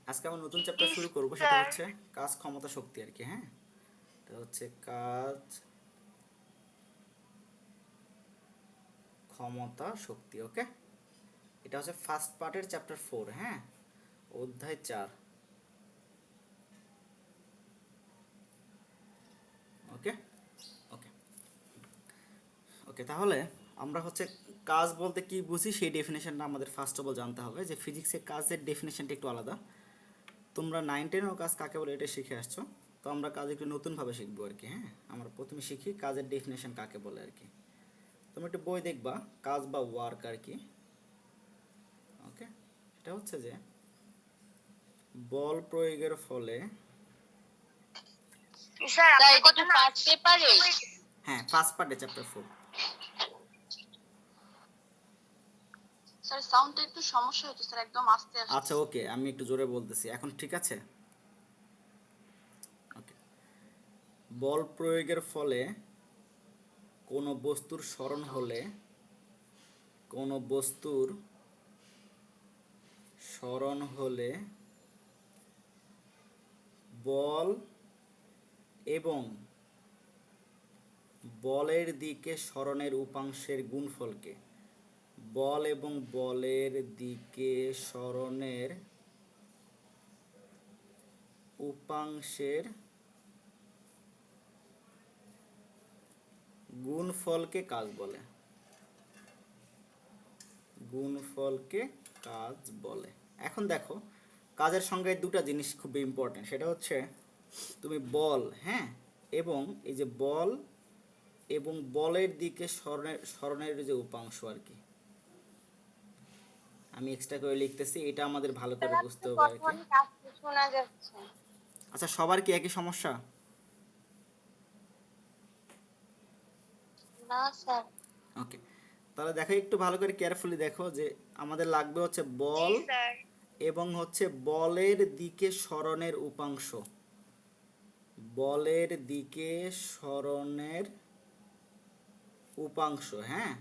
আজকে আমরা নতুন চ্যাপ্টার শুরু করব, সেটা হচ্ছে কাজ ক্ষমতা শক্তি আর কি। হ্যাঁ, এটা হচ্ছে কাজ ক্ষমতা শক্তি। ওকে, এটা হচ্ছে ফার্স্ট পার্টের চ্যাপ্টার 4। হ্যাঁ, অধ্যায় 4। ওকে ওকে ওকে তাহলে আমরা হচ্ছে কাজ বলতে কি বুঝি সেই ডেফিনেশনটা আমাদের ফার্স্ট অফ অল জানতে হবে। যে ফিজিক্সের কাজের ডেফিনেশনটা একটু আলাদা। তোমরা 9-10 কাজ কাকে বলে এটা শিখে আসছো, তো আমরা কাজ একটু নতুনভাবে শিখবো আর কি। হ্যাঁ, আমরা প্রথমে শিখি কাজের ডেফিনেশন কাকে বলে আর কি। তোমরা একটু বই দেখবা, কাজ বা ওয়ার্ক আর কি। ওকে, এটা হচ্ছে যে বল প্রয়োগের ফলে, স্যার আপনার কথা না পাঁচ পেপারে। হ্যাঁ ফার্স্ট পার্টে চ্যাপ্টার 4। স্যার সাউন্ডটা একটু সমস্যা হচ্ছে স্যার, একদম আস্তে আচ্ছা আসছে। ওকে, আমি একটু জোরে বলতেছি, এখন ঠিক আছে? ওকে, বল প্রয়োগের ফলে কোনো বস্তুর স্মরণ হলে, কোনো বস্তুর স্মরণ হলে বল এবং বলের দিকে স্মরণের উপাংশের গুণফলকে, বল এবং বলের দিকে স্মরণের উপাংশের গুণফলকে কাজ বলে। গুণফলকে কাজ বলে। এখন দেখো, কাজের সংজ্ঞায় দুটো জিনিস খুব ইম্পর্টেন্ট, সেটা হচ্ছে তুমি বল, হ্যাঁ, এবং এই যে বল এবং বলের দিকে স্মরণের যে উপাংশ আর কি, আমি এক্সট্রা করে লিখতেছি, এটা আমাদের ভালো করে বুঝতে হবে আর কি। শোনা যাচ্ছে আচ্ছা, সবার কি একই সমস্যা? না স্যার। ওকে, তাহলে দেখো একটু ভালো করে কেয়ারফুলি দেখো যে আমাদের লাগবে হচ্ছে বল এবং হচ্ছে বলের দিকে স্মরণের উপাংশ। বলের দিকে স্মরণের উপাংশ, হ্যাঁ,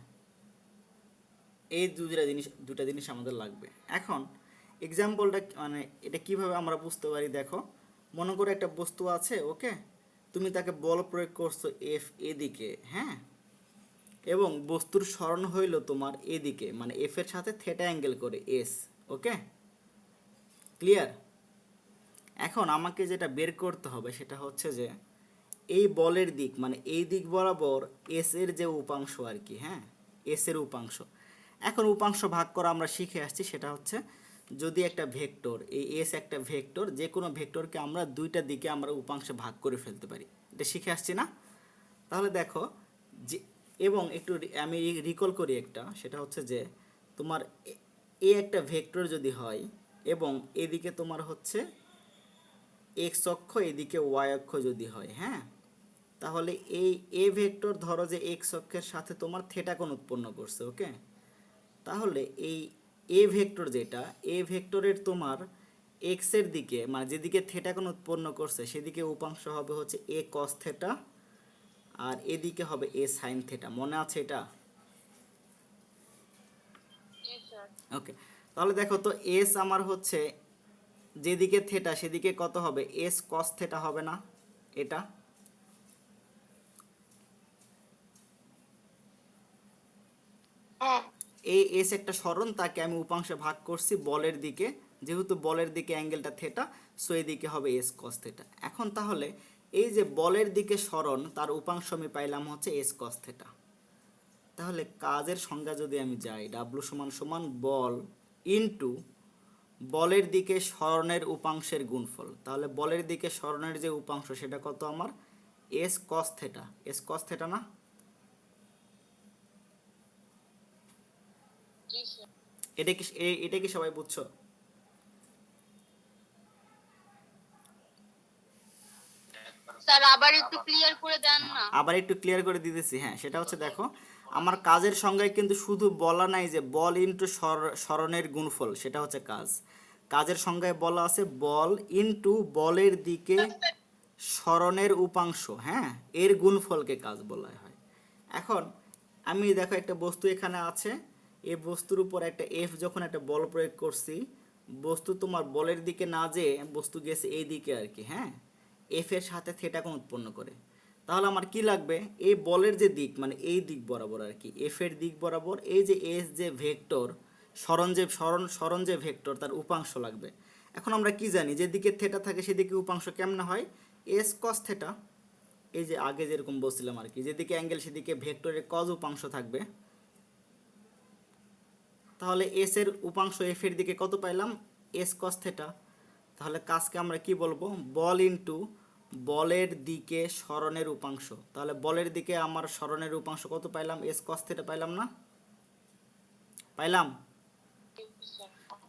এই দুটা জিনিস আমাদের লাগবে। এখন এক্সাম্পলটা মানে এটা কিভাবে আমরা বুঝতে পারি, দেখো মনে করো একটা বস্তু আছে, ওকে, তুমি তাকে বল প্রয়োগ করছো এফ এদিকে, হ্যাঁ, এবং বস্তুর স্মরণ হইল তোমার এদিকে, মানে এফ এর সাথে থেটা অ্যাঙ্গেল করে এস। ওকে, ক্লিয়ার? এখন আমাকে যেটা বের করতে হবে সেটা হচ্ছে যে এই বলের দিক, মানে এই দিক বরাবর এস এর যে উপাংশ আর কি, হ্যাঁ, এস এর উপাংশ। এখন উপাংশ ভাগ করা আমরা শিখে আসছি, সেটা হচ্ছে যদি একটা ভেক্টর, এই এস একটা ভেক্টর, যে কোনো ভেক্টরকে আমরা দুইটা দিকে আমরা উপাংশে ভাগ করে ফেলতে পারি, এটা শিখে আসছি না? তাহলে দেখো যে, এবং একটু আমি রিকল করি একটা, সেটা হচ্ছে যে তোমার এ একটা ভেক্টর যদি হয় এবং এদিকে তোমার হচ্ছে এক্স অক্ষ, এদিকে ওয়াই অক্ষ যদি হয়, হ্যাঁ, তাহলে এই এ ভেক্টর ধরো যে এক্স অক্ষের সাথে তোমার থেটা কোণ উৎপন্ন করছে। ওকে, তাহলে এই এ ভেক্টর যেটা, এ ভেক্টরের তোমার এক্স এর দিকে, মানে যেদিকে থেটা কোণ উৎপন্ন করছে সেদিকে উপাংশ হবে হচ্ছে এ কস থেটা, আর এদিকে হবে এ সাইন থেটা। মনে আছে এটা? ওকে, তাহলে দেখো তো এস আমার হচ্ছে যেদিকে থেটা সেদিকে কত হবে, এস কস থেটা হবে না এটা? এই এস একটা স্মরণ, তাকে আমি উপাংশে ভাগ করছি বলের দিকে, যেহেতু বলের দিকে অ্যাঙ্গেলটা থেটা, সো এদিকে হবে এস কস থেটা। এখন তাহলে এই যে বলের দিকে স্মরণ, তার উপাংশ আমি পাইলাম হচ্ছে এস কস থেটা। তাহলে কাজের সংজ্ঞা যদি আমি যাই, ডাব্লু সমান সমান বল ইনটু বলের দিকে স্মরণের উপাংশের গুণফল। তাহলে বলের দিকে স্মরণের যে উপাংশ সেটা কত আমার, S cos theta. S cos theta না? এটা কি সবাই বুঝছো? স্যার আবার একটু ক্লিয়ার করে দেন না। আবার একটু ক্লিয়ার করে দিতেছি। হ্যাঁ, সেটা হচ্ছে দেখো আমার কাজের সংজ্ঞায় কিন্তু শুধু বলা নাই যে বল ইনটু স্মরণের গুণফল, সেটা হচ্ছে কাজ। কাজের সংজ্ঞায় বলা আছে বল ইনটু বলের দিকে স্মরণের উপাংশ, হ্যাঁ, এর গুণফলকে কাজ বলা হয়। এখন আমি দেখো একটা বস্তু এখানে আছে, এই বস্তুর উপর একটা এফ যখন একটা বল প্রয়োগ করছি, বস্তু তোমার বলের দিকে না যেয়ে বস্তু গেছে এই দিকে আর কি, হ্যাঁ, এফ এর সাথে থিটা কোণ উৎপন্ন করে। তাহলে আমার কি লাগবে, এই বলের যে দিক মানে এই দিক বরাবর আর কি, এফ এর দিক বরাবর এই যে এস যে ভেক্টর, সরণ যে ভেক্টর তার উপাংশ লাগবে। এখন আমরা কি জানি, যেদিকে থিটা থাকে সেদিকে উপাংশ কেমনে হয়, এস কস থিটা। এই যে আগে যেরকম বলছিলাম আর কি, যেদিকে অ্যাঙ্গেল সেদিকে ভেক্টরের কজ উপাংশ থাকবে। তাহলে এস এর উপাংশ এফ এর দিকে কত পাইলাম, এস কস থিটা। তাহলে কাজকে আমরা কি বলবো, বল ইনটু বলের দিকে সরণের উপাংশ। তাহলে বলের দিকে আমার সরণের উপাংশ কত পাইলাম, এস কস থিটা পাইলাম না, পাইলাম। জি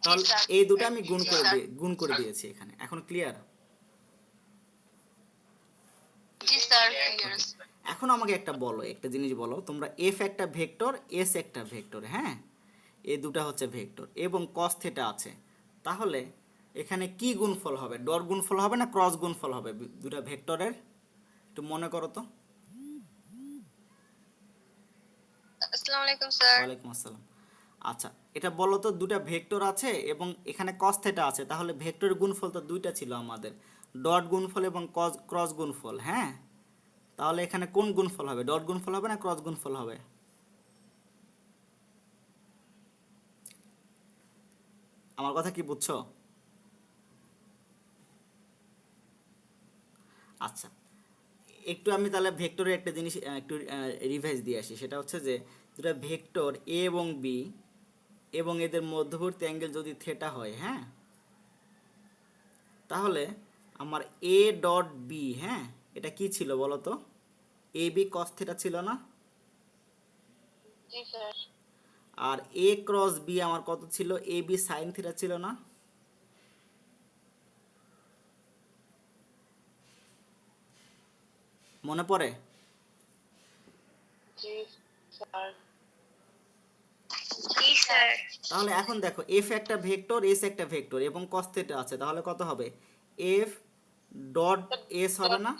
তাহলে স্যার। এই দুটো আমি জি স্যার। গুণ করে দিয়েছি এখানে, এখন ক্লিয়ার। জি স্যার, ক্লিয়ার। এখন আমাকে একটা বলো, একটা জিনিস বলো, তোমরা এফ একটা ভেক্টর, এস একটা ভেক্টর, হ্যাঁ, এই দুটা হচ্ছে ভেক্টর এবং কস থিটা আছে। তাহলে এখানে কি গুণফল হবে, ডট গুণফল হবে না ক্রস গুণফল হবে দুটা ভেক্টরের, একটু মনে করো তো। আসসালামু আলাইকুম স্যার। ওয়ালাইকুম আসসালাম। আচ্ছা, এটা বলো তো, দুটা ভেক্টর আছে এবং এখানে কস থিটা আছে, তাহলে ভেক্টরের গুণফল তো দুইটা ছিল আমাদের, ডট গুণফল এবং ক্রস গুণফল, হ্যাঁ। তাহলে এখানে কোন গুণফল হবে, ডট গুণফল হবে না ক্রস গুণফল হবে? আমার কথা কি বুঝছো? আচ্ছা, একটু আমি তাহলে ভেক্টরের একটা জিনিস একটু রিভাইজ দিয়ে আসি, সেটা হচ্ছে যে দুটা ভেক্টর এ এবং বি এবং এদের মধ্যবর্তী অ্যাঙ্গেল যদি থিটা হয়, হ্যাঁ, তাহলে আমার এ ডট বি, হ্যাঁ, এটা কি ছিল বলো তো, এ বি কস থিটা ছিল না, জি স্যার। আর এ ক্রস বি আমার কত ছিল, এ বি সাইন থিটা ছিল না। মনে পড়ে? জি স্যার। জি স্যার। তাহলে এখন দেখো, এফ একটা ভেক্টর, এস একটা ভেক্টর এবং কস থিটা আছে, তাহলে কত হবে, এফ ডট এস হবে না,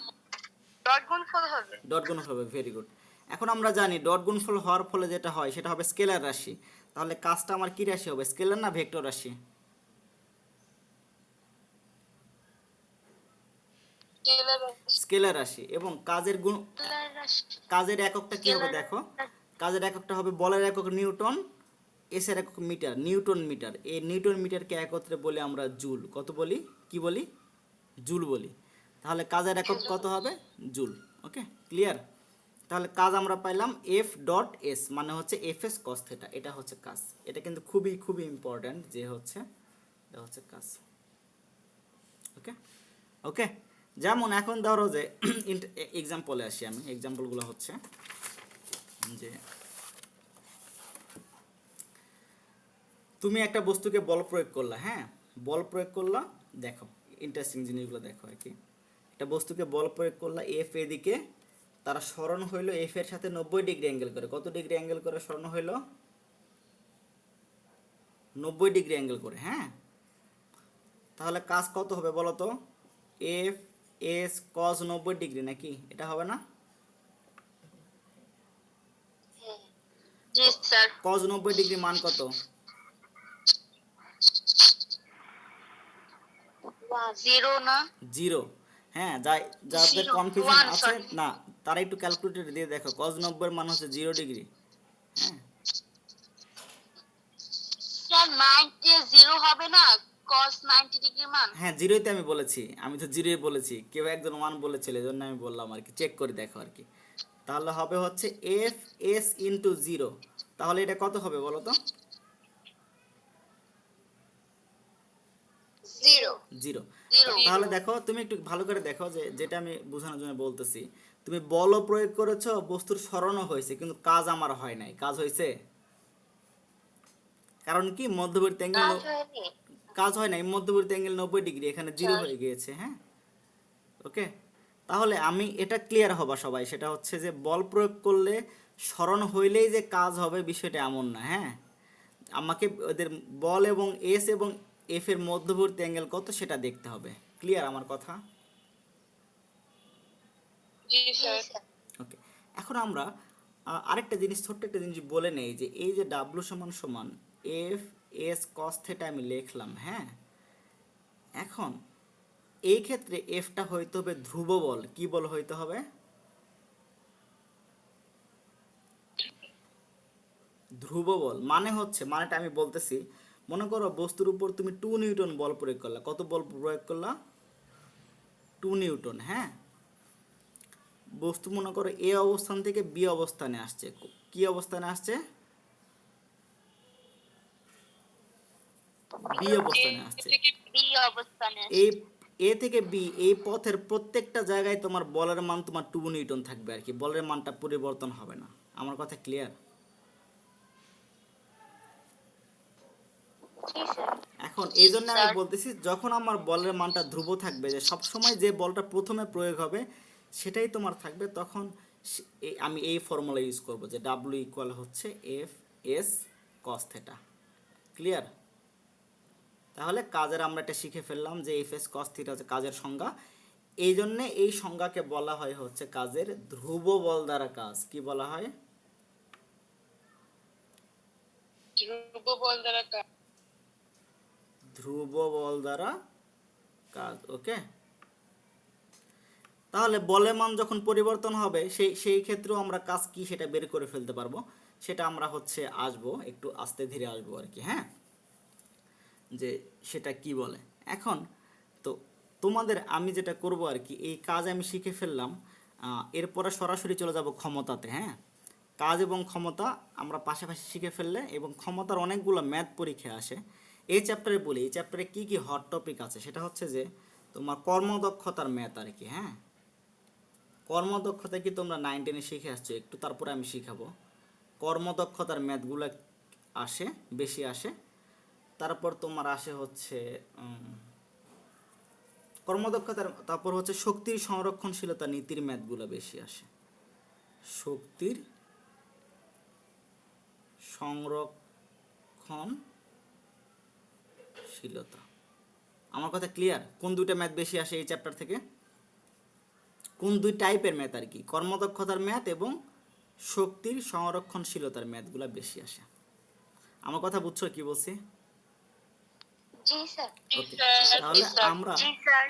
ডট গুণফল হবে। ডট গুণফল হবে, ভেরি গুড। এখন আমরা জানি ডট গুণফল হওয়ার ফলে যেটা হয় সেটা হবে স্কেলার রাশি। তাহলে কাজটা আমার কি রাশি হবে, স্কেলার না ভেক্টর রাশি? স্কেলার স্কেলার রাশি। এবং রাশি। কাজের এককটা কি হবে স্কেলার দেখো, কাজের এককটা হবে, বলের একক নিউটন, এসের একক মিটার, নিউটন মিটার। এই নিউটন মিটারকে একত্রে বলি আমরা জুল, কত বলি, কি বলি, জুল বলি। তাহলে কাজের একক কত হবে, জুল। ওকে, ক্লিয়ার। তাহলে কাজ আমরা পাইলাম এফ ডট এস, মানে হচ্ছে এফ এস কস থিটা, এটা হচ্ছে কাজ। এটা কিন্তু খুবই খুবই ইম্পর্ট্যান্ট, যে হচ্ছে এটা হচ্ছে কাজ। ওকে ওকে, যেমন এখন ধরো যে এক্সাম্পলে আসি আমি, এক্সাম্পলগুলো হচ্ছে যে তুমি একটা বস্তুকে বল প্রয়োগ করলা, হ্যাঁ, বল প্রয়োগ করলা, দেখো ইন্টারেস্টিং জিনিসগুলো দেখো আর কি। একটা বস্তুকে বল প্রয়োগ করলা, এফ এদিকে, তারা স্মরণ হইলো এফ এর সাথে 90 ডিগ্রি অ্যাঙ্গেল করে, কত ডিগ্রি অ্যাঙ্গেল করে স্মরণ হইলো, 90 ডিগ্রি অ্যাঙ্গেল করে, হ্যাঁ। তাহলে কাজ কত হবে বলো তো, এফ এস কস 90 ডিগ্রি, নাকি এটা হবে না, জি স্যার। কস 90 ডিগ্রি মান কত, জিরো না? জিরো। হ্যাঁ, যাদের জিরো কনফিউশন ওয়ান আছে সরি। না, তারা একটু ক্যালকুলেটর দিয়ে দেখো, কস 90 মান হচ্ছে 0 ডিগ্রি, হ্যাঁ। স্যার 90 জিরো হবে না, cos 90 ডিগ্রি মান। হ্যাঁ, জিরোইতে আমি বলেছি, আমি তো জিরোই বলেছি, কেউ একজন ওয়ান বলেছিল, এই জন্য আমি বললাম আর কি, চেক করে দেখো আর কি। তাহলে হবে হচ্ছে এফ এস ইন্টু জিরো, তাহলে এটা কত হবে বলো তো, জিরো। জিরো। জিরো। তাহলে দেখো, তুমি একটু ভালো করে দেখো, যে যেটা আমি বোঝানোর জন্য বলতেছি, তুমি বলও প্রয়োগ করেছো, বস্তুর স্মরণও হয়েছে, কিন্তু কাজ আমার হয় নাই, কাজ হয়েছে, কারণ কি মধ্যবর্তী অ্যাঙ্গেল, কাজ হয়নি কাজ হয় নাই, মধ্যবর্তী অ্যাঙ্গেল 90 ডিগ্রি, এখানে জিরো স্যার। হয়ে গিয়েছে, হ্যাঁ। ওকে, তাহলে আমি এটা ক্লিয়ার হবা সবাই, সেটা হচ্ছে যে বল প্রয়োগ করলে স্মরণ হইলেই যে কাজ হবে বিষয়টা এমন না, হ্যাঁ। আমাকে ওদের বল এবং এস এবং এফ এর মধ্যবর্তী অ্যাঙ্গেল কত সেটা দেখতে হবে। ক্লিয়ার আমার কথা? জি স্যার। ওকে, এখন আমরা আরেকটা জিনিস, ছোট্ট একটা জিনিস বলে নেই, যে এই যে ডাব্লু সমান সমান এফ এস কস থেটা আমি লিখলাম, হ্যাঁ। এখন এই ক্ষেত্রে এফটা হইতে হবে ধ্রুব বল। কি বল হইতে হবে? ধ্রুব বল। মানে হচ্ছে, মানেটা আমি বলতেছি, মনে করো বস্তুর উপর তুমি 2 নিউটন বল প্রয়োগ করলা। কত বল প্রয়োগ করলা? 2 নিউটন, হ্যাঁ। বস্তু মনে করো এ অবস্থান থেকে বি অবস্থানে আসছে। কি অবস্থানে আসছে? বি অবস্থানে আসছে। বি অবস্থানে এই আসছে। এ থেকে বি এই পথের প্রত্যেকটা জায়গায় তোমার বলের মান তোমার 2 নিউটন থাকবে আর কি, বলের মানটা পরিবর্তন হবে না। আমার কথা ক্লিয়ার? জি স্যার। এখন জি এই জন্য আমি স্যার। বলতেছি, যখন আমার বলের মানটা ধ্রুব থাকবে, যে সব সময় যে বলটা প্রথমে প্রয়োগ হবে সেটাই তোমার থাকবে, তখন আমি এই ফর্মুলা ইউজ করব যে ডাব্লিউ ইকুয়াল হচ্ছে F S cos theta. Clear? তাহলে কাজের আমরা এটা শিখে ফেললাম যে এফ এস কস থিটা হচ্ছে কাজের সংজ্ঞা। এই জন্যে এই সংজ্ঞাকে বলা হয় হচ্ছে কাজের ধ্রুব বল দ্বারা কাজ। কি বলা হয়? ধ্রুব বল দ্বারা কাজ। ধ্রুব বল দ্বারা কাজ। ওকে। তাহলে বলের মান যখন পরিবর্তন হবে সেই ক্ষেত্রেও আমরা কাজ কি সেটা বের করে ফেলতে পারবো। সেটা আমরা হচ্ছে আসবো, একটু আস্তে ধীরে আসবো আর কি, হ্যাঁ, যে সেটা কি বলে। এখন তো তোমাদের আমি যেটা করব আর কি, এই কাজ আমি শিখে ফেললাম, এরপরে সরাসরি চলে যাব ক্ষমতাতে, হ্যাঁ। কাজ এবং ক্ষমতা আমরা পাশাপাশি শিখে ফেললে, এবং ক্ষমতার অনেকগুলো ম্যাথ পরীক্ষা আসে এই চ্যাপ্টারে। বলি এই চ্যাপ্টারে কি কি হট টপিক আছে, সেটা হচ্ছে যে তোমার কর্মদক্ষতার ম্যাথ আর কি, হ্যাঁ। কর্মদক্ষতা কি তোমরা 9-10-এ শিখে আসছো একটু, তারপরে আমি শিখাবো। কর্মদক্ষতার ম্যাথগুলো আসে, বেশি আসে। তারপর তোমার আসে হচ্ছে কর্মদক্ষতার, তারপর হচ্ছে শক্তির সংরক্ষণশীলতা নীতির ম্যাথগুলো বেশি আসে। শক্তির সংরক্ষণশীলতা। আমার কথা ক্লিয়ার? কোন দুইটা ম্যাথ বেশি আসে এই চ্যাপ্টার থেকে? কোন দুই টাইপের ম্যাথ আর কি? কর্মদক্ষতার ম্যাথ এবং শক্তির সংরক্ষণশীলতার ম্যাথগুলো বেশি আসে। আমার কথা বুঝছো কি বলছি? জি স্যার। ওকে। তাহলে আমরা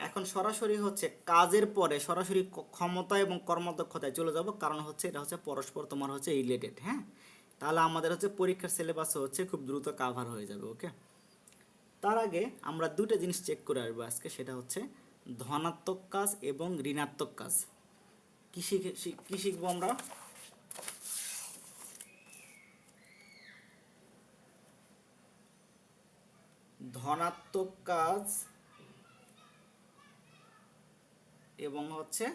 এখন সরাসরি হচ্ছে কাজের পরে সরাসরি ক্ষমতা এবং কর্মদক্ষতায় চলে যাব, কারণ হচ্ছে এটা হচ্ছে পরস্পর তোমার হচ্ছে রিলেটেড, হ্যাঁ। তাহলে আমাদের হচ্ছে পরীক্ষার সিলেবাসও হচ্ছে খুব দ্রুত কাভার হয়ে যাবে। ওকে। তার আগে আমরা দুটো জিনিস চেক করে আসবো আজকে, সেটা হচ্ছে ধনাত্মক কাজ এবং ঋণাত্মক কাজ। কি শিখবো আমরা? ধনাত্মক কাজ এবং হচ্ছে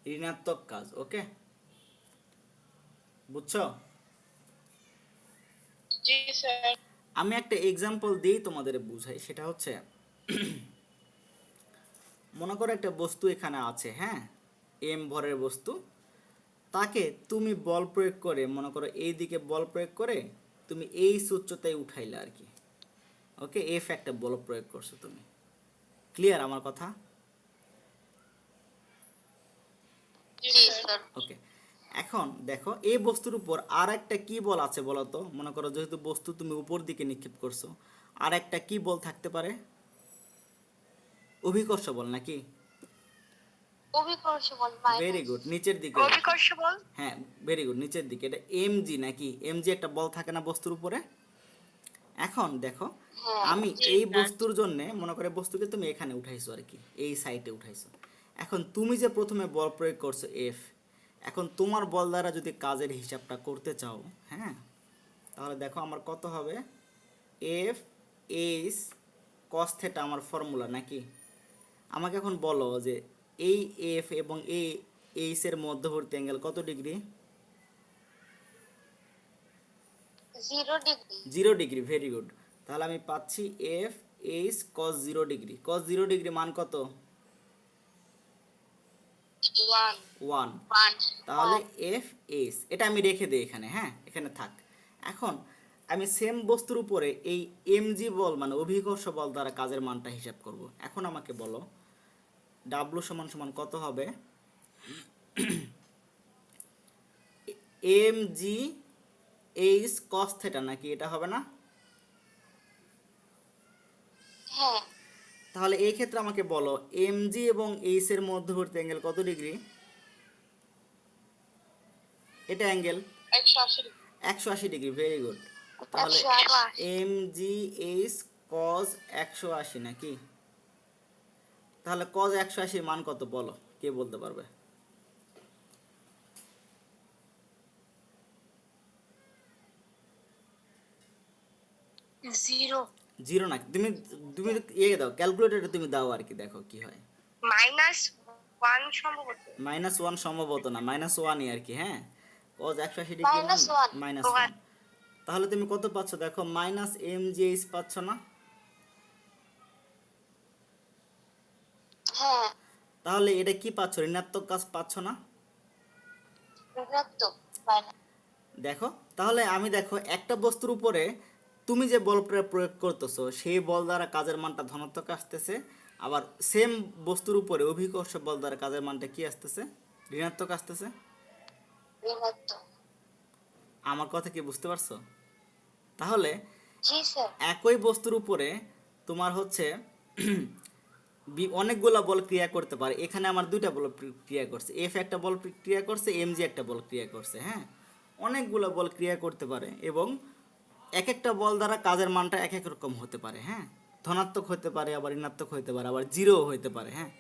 ঋণাত্মক কাজ। ওকে, বুঝছো? জি স্যার। আমি একটা এক্সাম্পল দিই তোমাদের বুঝাই। সেটা হচ্ছে মনে করো একটা বস্তু এখানে আছে, হ্যাঁ, এম ভরের বস্তু। তাকে তুমি বল প্রয়োগ করে, মনে করো এই দিকে বল প্রয়োগ করে তুমি এই উচ্চতায় উঠাইলে আর কি। ওকে, এফ একটা বল প্রয়োগ করছো তুমি। ক্লিয়ার আমার কথা? জি স্যার। ওকে। এখন দেখো এই বস্তুর উপর আর একটা কি বল আছে বলো তো? মনে করো যেহেতু বস্তু তুমি উপর দিকে নিক্ষেপ করছো, আর একটা কি বল থাকতে পারে? অভিকর্ষ বল নাকি? অভিকর্ষ বল ভেরি মাইনাস। গুড, নিচের দিকে। অভিকর্ষ বল। হ্যাঁ, ভেরি গুড, নিচের দিকে। এটা এমজি নাকি? এমজি একটা বল থাকে না বস্তুর উপরে? এখন দেখো, হ্যাঁ। আমি জি এই স্যার। বস্তুর জন্য মনে করে বস্তুকে তুমি এখানে উঠাইছো আর কি, এই সাইডে উঠাইছো। এখন তুমি যে প্রথমে বল প্রয়োগ করছো এফ, এখন তোমার বল দ্বারা যদি কাজের হিসাবটা করতে চাও, হ্যাঁ, তাহলে দেখো আমার কত হবে? এফ এইচ কস থেটা আমার ফর্মুলা নাকি? আমাকে এখন বলো যে এই এফ এবং এই এইচ এর মধ্যবর্তী অ্যাঙ্গেল কত degree? 0 degree. 0 degree. Very good. তাহলে আমি পাচ্ছি এফ এইচ কস 0 ডিগ্রি। কস 0 ডিগ্রি মান কত? 1 1। 1। তাহলে এফ এইচ এটা আমি রেখে দিই এখানে, হ্যাঁ, এখানে থাক। এখন আমি সেম বস্তুর উপরে এই এমজি বল মানে অভিকর্ষ বল দ্বারা কাজের মানটা হিসাব করব। এখন আমাকে বলো ডাব্লু সমান সমান কত হবে? এমজি এইচ কস থেটা নাকি, এটা হবে না? হ্যাঁ তাহলে এই ক্ষেত্রে আমাকে বলো এমজি এবং এইচ এর মধ্যবর্তী অ্যাঙ্গেল কত ডিগ্রি? এটা অ্যাঙ্গেল 180 ডিগ্রি, ভেরি গুড। তাহলে 180 এম জি এইচ কজ 180 নাকি? তাহলে কজ 180 মান কত বলো, কে বলতে পারবে? 0 জিরো না, তুমি তুমি ইয়ে দাও, ক্যালকুলেটরে তুমি দাও আর কি, দেখো কি হয়। -1 সম্ভবত। -1 সম্ভবত না, -1ই আর কি, হ্যাঁ। কজ 180 ডিগ্রি মান -1 -1। তাহলে তুমি কত পাচ্ছ দেখো, মাইনাস এম জি এইচ পাচ্ছ না? হ্যাঁ তাহলে এটা কি পাচ্ছ, ঋণাত্মক কাজ পাচ্ছ না? ঋণাত্মক দেখো, তাহলে আমি দেখো একটা বস্তুর উপরে তুমি যে বল প্রয়োগ করতেছো সেই বল দ্বারা কাজের মানটা ধনাত্মক আসতেছে, আবার সেম বস্তুর উপরে অভিকর্ষ বল দ্বারা কাজের মানটা কি আসতেছে, ঋণাত্মক আসতেছে। ঋণাত্মক। আমার কথা কি বুঝতে পারছো? তাহলে জি স্যার। একই বস্তুর উপরে তোমার হচ্ছে অনেকগুলা বল ক্রিয়া করতে পারে। এখানে আমার দুইটা বল ক্রিয়া করছে, এফ একটা বল ক্রিয়া করছে, এমজি একটা বল ক্রিয়া করছে, হ্যাঁ। অনেকগুলো বল ক্রিয়া করতে পারে এবং এক একটা বল দ্বারা কাজের মানটা এক এক রকম হতে পারে, হ্যাঁ। ধনাত্মক হতে পারে, আবার ঋণাত্মক হতে পারে, আবার জিরো হতে পারে, হ্যাঁ।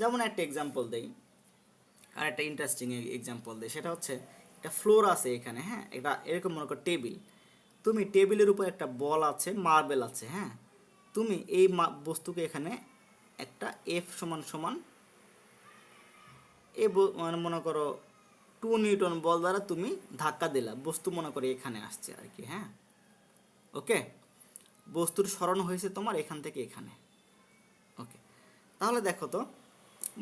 যেমন একটা এক্সাম্পল দেই, আর একটা ইন্টারেস্টিং এক্সাম্পল দেই, সেটা হচ্ছে একটা ফ্লোর আছে এখানে, হ্যাঁ। এটা এরকম মনে করো টেবিল, তুমি টেবিলের উপর একটা বল আছে, মার্বেল আছে, হ্যাঁ। তুমি এই বস্তুকে এখানে একটা এফ সমান সমান এ মানে মনে করো 2 নিউটন বল দ্বারা তুমি ধাক্কা দিলা, বস্তু মনে করো এখানে আসছে আর কি, হ্যাঁ। ওকে, বস্তুর সরণ হয়েছে তোমার এখান থেকে এখানে। ওকে, তাহলে দেখো তো,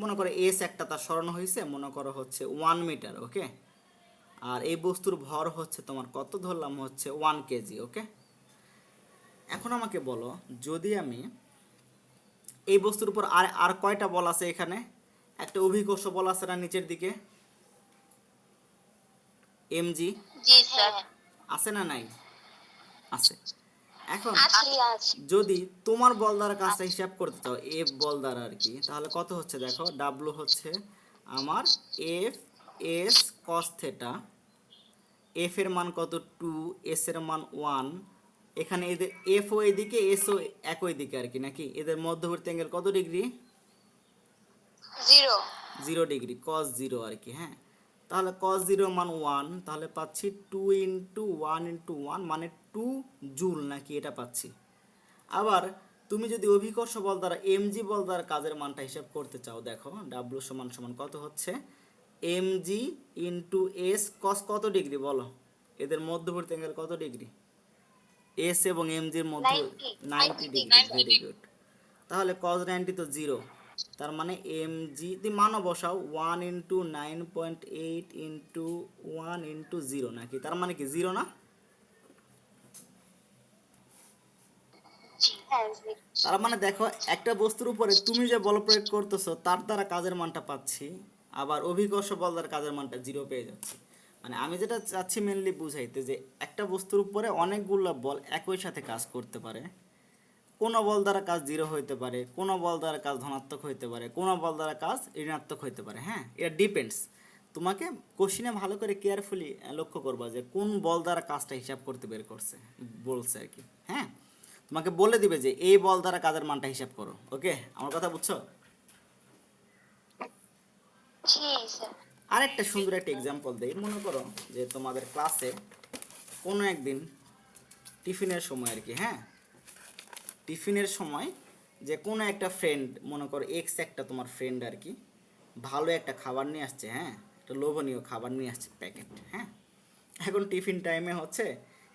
মনে করো এস একটা তার সরণ হয়েছে মনে করো হচ্ছে 1 মিটার, ওকে। আর এই বস্তুর ভর হচ্ছে তোমার কত ধরলাম, হচ্ছে 1 কেজি, ওকে। এখন আমাকে বলো, যদি আমি এই বস্তুর উপর আর আর কয়টা বল আছে এখানে, একটা অভিকর্ষ বল আছে না নিচের দিকে, এমজি, জি স্যার। আছে না নাই? আছে। এখন আছে। যদি তোমার বল দ্বারা কাজটা হিসাব করতে চাও, এফ বল দ্বারা আর কি, তাহলে কত হচ্ছে দেখো, ডাব্লু হচ্ছে আমার F S cos theta, F এর মান কত 2, এস এর মান 1, এখানে এদের এফ ও এদিকে এস ও একই দিকে আর কি নাকি, এদের মধ্যবর্তী অ্যাঙ্গেল কত ডিগ্রি? 0 0 ডিগ্রি, কস 0 আর কি, হ্যাঁ। তাহলে কস 0 মান 1, তাহলে পাচ্ছি 2 ইন্টু 1 ইন্টু 1 মানে 2 জুল নাকি, এটা পাচ্ছি। আবার তুমি যদি অভিকর্ষ বল দ্বারা এমজি বল দ্বারা কাজের মানটা হিসাব করতে চাও, দেখো ডাব্লু সমান সমান কত হচ্ছে, এমজি ইন্টু এস কস কত ডিগ্রি বলো, এদের মধ্যবর্তী অ্যাঙ্গেল কত ডিগ্রি, এস এবং এমজির মধ্যে 90 ডিগ্রি, ভেরি গুড। তাহলে কস 90 তো 0, তার মানে এমজি তুমি মানও বসাও 1 ইন্টু 9.8 ইন্টু 1 ইন্টু 0 নাকি, তার মানে কি 0 না? তার মানে দেখো একটা বস্তুর উপরে তুমি যে বল প্রয়োগ করতেছো তার দ্বারা কাজের মানটা পাচ্ছি, আবার অভিকর্ষ বল দ্বারা কাজের মানটা 0 পেয়ে যাচ্ছি। মানে আমি যেটা চাচ্ছি মেনলি বুঝাইতে, যে একটা বস্তুর উপরে অনেকগুলো বল একই সাথে কাজ করতে পারে, কোনো বল দ্বারা কাজ 0 হইতে পারে, কোনো বল দ্বারা কাজ ধনাত্মক হইতে পারে, কোনো বল দ্বারা কাজ ঋণাত্মক হইতে পারে, হ্যাঁ। এটা ডিপেন্ডস, তোমাকে কোশ্চিনে ভালো করে কেয়ারফুলি লক্ষ্য করবা যে কোন বল দ্বারা কাজটা হিসাব করতে বের করছে বলছে আর কি, হ্যাঁ। তোমাকে বলে দিবে যে এই বল দ্বারা কাজের মানটা হিসাব করো, ওকে। আমার কথা বুঝছো? জি স্যার। আরেকটা সুন্দর একটা এক্সাম্পল দেই, মনে করো যে তোমাদের ক্লাসে কোনো একদিন টিফিনের সময় আর কি, হ্যাঁ, টিফিনের সময় যে কোনো একটা ফ্রেন্ড, মনে করো এক্স একটা তোমার ফ্রেন্ড আর কি, ভালো একটা খাবার নিয়ে আসছে, হ্যাঁ, একটা লোভনীয় খাবার নিয়ে আসছে প্যাকেট, হ্যাঁ। এখন টিফিন টাইমে হচ্ছে,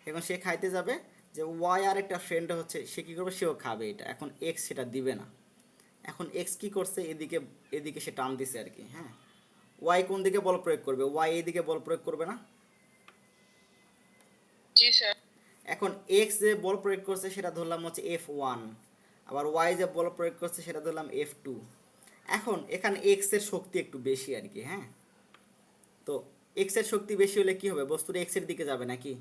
এখন সে খাইতে যাবে, যে ওয়াই আর একটা ফ্রেন্ড হচ্ছে সে কী করবে, সেও খাবে এটা, এখন এক্স সেটা দিবে না। এখন এক্স কী করছে, এদিকে এদিকে সে টান দিছে আর কি, হ্যাঁ। ওয়াই কোন দিকে বল প্রয়োগ করবে, ওয়াই এদিকে বল প্রয়োগ করবে না? জি স্যার। এখন এক্স যে বল প্রয়োগ করছে সেটা ধরলাম হচ্ছে F1, আবার ওয়াই যে বল প্রয়োগ করছে সেটা ধরলাম F2। এখন এখানে এক্স এর শক্তি একটু বেশি আর কি, হ্যাঁ। তো এক্স এর শক্তি বেশি হলে কি হবে, বস্তুটা এক্স এর দিকে যাবে নাকি?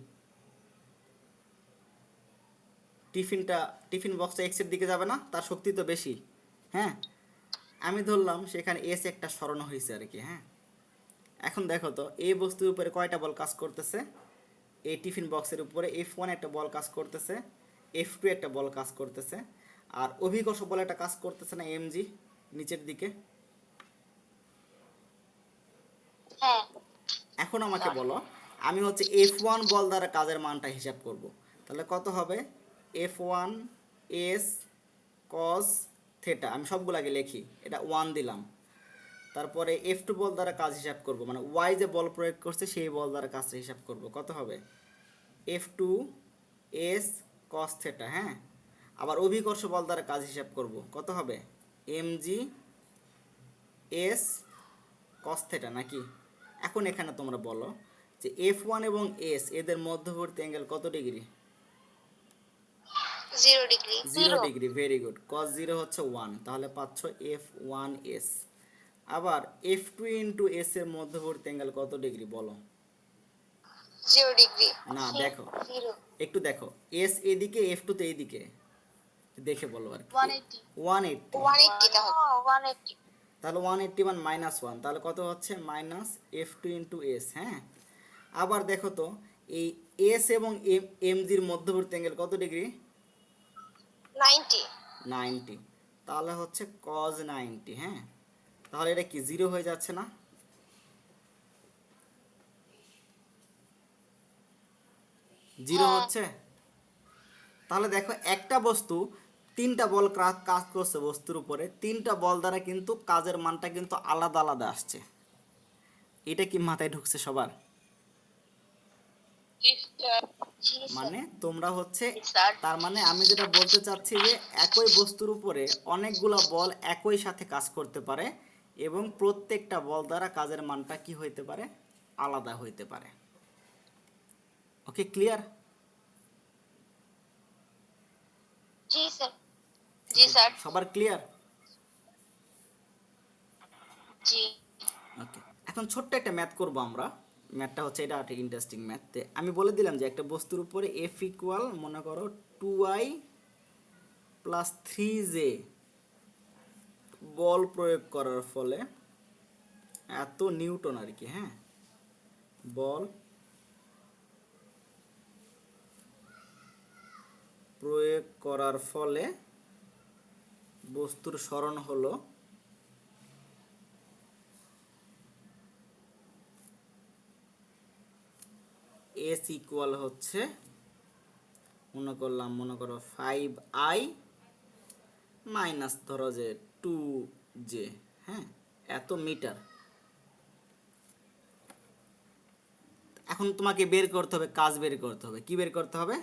টিফিন বক্সটা এক্স এর দিকে যাবে না, তার শক্তি তো বেশি। হ্যাঁ, আমি ধরলাম সেখানে এস একটা সরানো হয়েছে আর কি। হ্যাঁ, এখন দেখো তো এই বস্তুর উপরে কয়টা বল কাজ করতেছে। এই টিফিন বক্সের উপরে F1 একটা বল কাজ করতেছে, F2 একটা বল কাজ করতেছে, আর অভিকর্ষ বল একটা কাজ করতেছে না mg নিচের দিকে। হ্যাঁ এখন আমাকে বলো, আমি হচ্ছে F1 বল দ্বারা কাজের মানটা হিসাব করব। তাহলে কত হবে? F1 s cos থিটা, আমি সবগুলো আগে লিখি, এটা 1 দিলাম। তারপরে F2 বল দ্বারা কাজ হিসাব করব, মানে y যে বল প্রয়োগ করছে সেই বল দ্বারা কাজটা হিসাব করব। কত হবে? F2 s cos theta. হ্যাঁ, আবার অভিকর্ষ বল দ্বারা কাজ হিসাব করব। কত হবে? mg s cos থিটা নাকি? এখন এখানে তোমরা বলো যে F1 এবং s এদের মধ্যবর্তী অ্যাঙ্গেল কত degree? 0 degree. 0 degree. Very good. cos 0 হচ্ছে 1, তাহলে পাচ্ছ F1s। আবার F2 ইন্টু s এর মধ্যবর্তী অ্যাঙ্গেল কত ডিগ্রি বলো? 0 ডিগ্রি। না, দেখো 0 একটু দেখো, s এদিকে F2 তো এইদিকে, দেখে বলো আর কি। 180 180। 180 তাহলে 180 তাহলে 180 মান -1, তাহলে কত হচ্ছে? Minus F2 into S. হ্যাঁ, আবার দেখো তো এই এস এবং এমজির মধ্যবর্তী অ্যাঙ্গেল কত ডিগ্রি? 90 90। তাহলে হচ্ছে cos 90। হ্যাঁ, তাহলে এটা কি 0 হয়ে যাচ্ছে না? 0 হ্যাঁ হচ্ছে। তাহলে দেখো একটা বস্তু তিনটা বল কাজ করছে বস্তুর উপরে, তিনটা বল দ্বারা কিন্তু কাজের মানটা কিন্তু আলাদা আলাদা আসছে। এটা কি মাথায় ঢুকছে সবার? জি স্যার। মানে তোমরা হচ্ছে, স্যার তার মানে আমি যেটা বলতে চাচ্ছি যে একই বস্তুর উপরে অনেকগুলা বল একই সাথে কাজ করতে পারে এবং প্রত্যেকটা বল দ্বারা কাজের মানটা কি হইতে পারে? আলাদা হইতে পারে। ওকে, ক্লিয়ার? জি স্যার। জি স্যার। সবার ক্লিয়ার? জি ওকে, এখন ছোট্ট একটা ম্যাথ করব আমরা। ম্যাথটা হচ্ছে, এটা একটা ইন্টারেস্টিং ম্যাথ। আমি বলে দিলাম যে একটা বস্তুর উপরে এফ ইকুয়াল মনে করো 2i প্লাস 3j বল প্রয়োগ করার ফলে এত নিউটন আর কি। হ্যাঁ, বল প্রয়োগ করার ফলে বস্তুর সরণ হলো এস ইকুয়াল হচ্ছে মনে করো 5i মাইনাস ধরো যে 2j। হ্যাঁ, এত মিটার। এখন তোমাকে বের করতে হবে, কাজ বের করতে হবে। কি বের করতে হবে?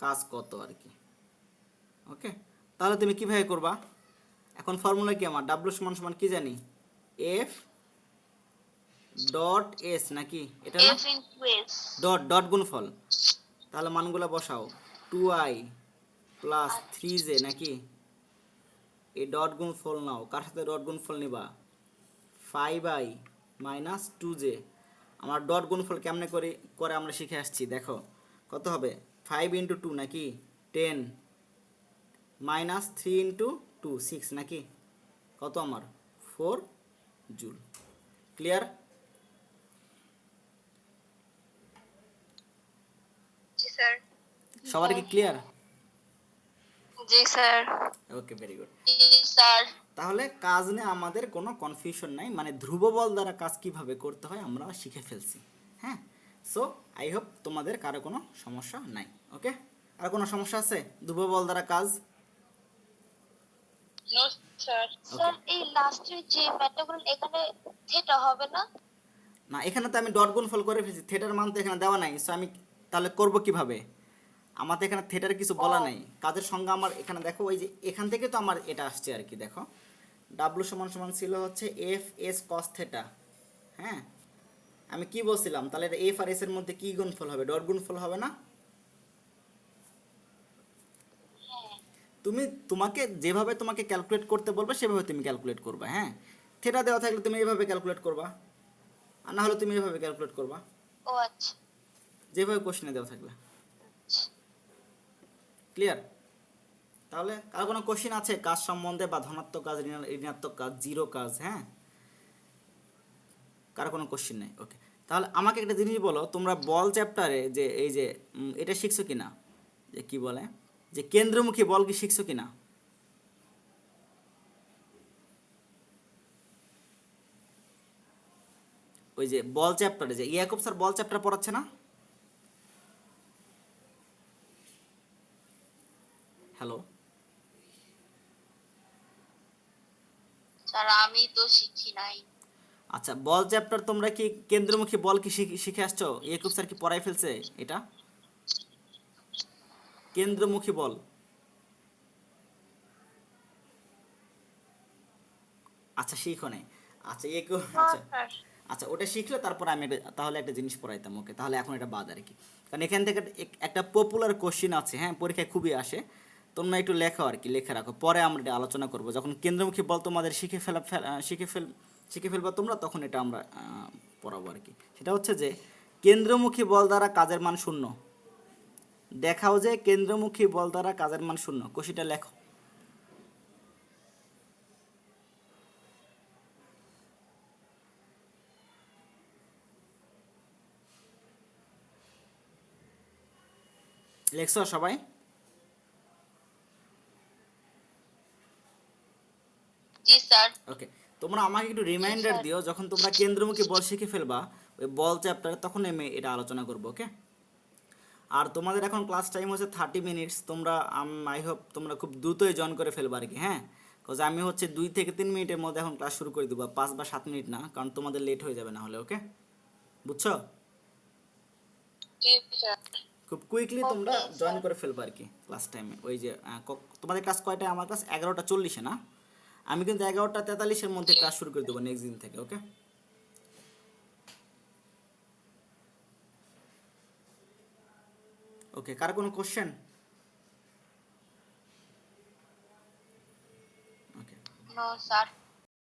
কাজ কত আর কি। ওকে, তাহলে তুমি কিভাবে করবা? এখন ফর্মুলা কি আমার? ডাব্লিউ সমান সমান কি জানি? এফ ডট এস নাকি, এটা না? F into S dot dot গুণফল। তাহলে মানগুলো বসাও, 2i প্লাস 3j নাকি, এই ডট গুণফল নাও। কার সাথে ডট গুণফল নিবা? 5i minus 2j। আমরা ডট গুণফল কেমনে করে আমরা শিখে আসছি, দেখো কত হবে? 5 ইন্টু 2 নাকি 10 মাইনাস 3 ইন্টু 2 6 নাকি, কত আমার? 4 জুল। ক্লিয়ার? জি স্যার। সবার কি ক্লিয়ার? জি স্যার। ওকে, ভেরি গুড। জি স্যার। তাহলে কাজ নিয়ে আমাদের কোনো কনফিউশন নাই, মানে ধ্রুব বল দ্বারা কাজ কিভাবে করতে হয় আমরা শিখে ফেলছি। হ্যাঁ, সো আই হোপ তোমাদের কারো কোনো সমস্যা নাই। ওকে, আর কোনো সমস্যা আছে ধ্রুব বল দ্বারা কাজ? No sir. ওকে, স্যার এই লাস্টের যে ম্যাথগুলো এখানে থিটা হবে না? না এখানে তো আমি ডট গুণফল করে ফেলছি, থিটার মান তো এখানে দেওয়া নাই। সো আমি তাহলে করব কিভাবে? আমার তো এখানে থিটার কিছু বলা নাই। কাজের সংজ্ঞা আমার এখানে দেখো, ওই যে এখান থেকে তো আমার এটা আসছে আর কি। দেখো ডাব্লু সমান সমান ছিল হচ্ছে এফ এস কস থেটা। হ্যাঁ, আমি কি বলছিলাম? তাহলে এটা এফ আর এস এর মধ্যে কি গুণফল হবে? ডট গুণফল হবে না? তোমাকে যেভাবে তোমাকে ক্যালকুলেট করতে বলবে সেভাবে তুমি ক্যালকুলেট করবা। হ্যাঁ, থেটা দেওয়া থাকলে তুমি এইভাবে ক্যালকুলেট করবা, আর না হলে তুমি এইভাবে ক্যালকুলেট করবা, ও আচ্ছা। যেভাবে কোশ্চেনে দেওয়া থাকবে। ক্লিয়ার? তাহলে কার কোনো কোশ্চেন আছে কাজ সম্বন্ধে, বা ধনাত্মক কাজ, ঋণাত্মক কাজ, জিরো কাজ? হ্যাঁ, কার কোনো কোশ্চেন নেই? ওকে, তাহলে আমাকে একটা জিনিস বলো, তোমরা বল চ্যাপ্টারে যে এই যে এটা শিখছো কিনা, যে কি বলে, যে কেন্দ্রমুখী বল কি শিখছো কিনা? ওই যে বল চ্যাপ্টারে যে ইয়াকুব স্যার বল চ্যাপ্টার পড়াচ্ছে না? হ্যালো, স্যার আমি তো শিখি নাই। আচ্ছা, বল চ্যাপ্টার তোমরা কি কেন্দ্রমুখী বল কি শিখে আসছো? ইয়াকুব স্যার কি পড়াই ফেলছে এটা, কেন্দ্রমুখী বল? আচ্ছা, শিখো নাই? আচ্ছা ইয়াকুব, আচ্ছা স্যার আচ্ছা, ওটা শিখলে তারপর আমি তাহলে একটা জিনিস পড়াইতাম। ওকে, তাহলে এখন এটা বাদ আর কি, কারণ এখান থেকে একটা পপুলার কোশ্চিন আছে, হ্যাঁ, পরীক্ষায় খুবই আসে। তোমরা একটু লেখো আর কি, লেখে রাখো, পরে আমরা এটা আলোচনা করব যখন কেন্দ্রমুখী বল তোমাদের শিখে ফেলবা তোমরা, তখন এটা আমরা পড়াবো আর কি। সেটা হচ্ছে যে কেন্দ্রমুখী বল দ্বারা কাজের মান শূন্য। দেখাও যে কেন্দ্রমুখী বল দ্বারা কাজের মান শূন্য, কোশ্চিনটা লেখো। লেখছো সবাই? জি স্যার। ওকে, তোমরা আমাকে একটু জি রিমাইন্ডার স্যার। দিও যখন তোমরা কেন্দ্রমুখী বল শিখে ফেলবা, ওই বল চ্যাপ্টারে, তখন আমি এটা আলোচনা করবো। ওকে, আর তোমাদের এখন ক্লাস টাইম হচ্ছে 30 মিনিটস। তোমরা আই হোপ তোমরা খুব দ্রুতই জয়েন করে ফেলবা আর কি, হ্যাঁ, বিকজ আমি হচ্ছে 2 থেকে 3 মিনিটের মধ্যে এখন ক্লাস শুরু করে দেবো, 5 বা 7 মিনিট না, কারণ তোমাদের লেট হয়ে যাবে না হলে। ওকে, বুঝছো? জি স্যার। খুব কুইকলি তোমরা ওকে জয়েন স্যার। করে ফেলবা আর কি ক্লাস টাইমে। ওই যে তোমাদের ক্লাস কয়টায়? আমার ক্লাস 11টা 40-এ না? আমি কিন্তু 11টা 43-এর মধ্যে জি। ক্লাস শুরু করে দেবো নেক্সট দিন থেকে। ওকে, ওকে, কার কোনো কোশ্চেন? ওকে, নো স্যার।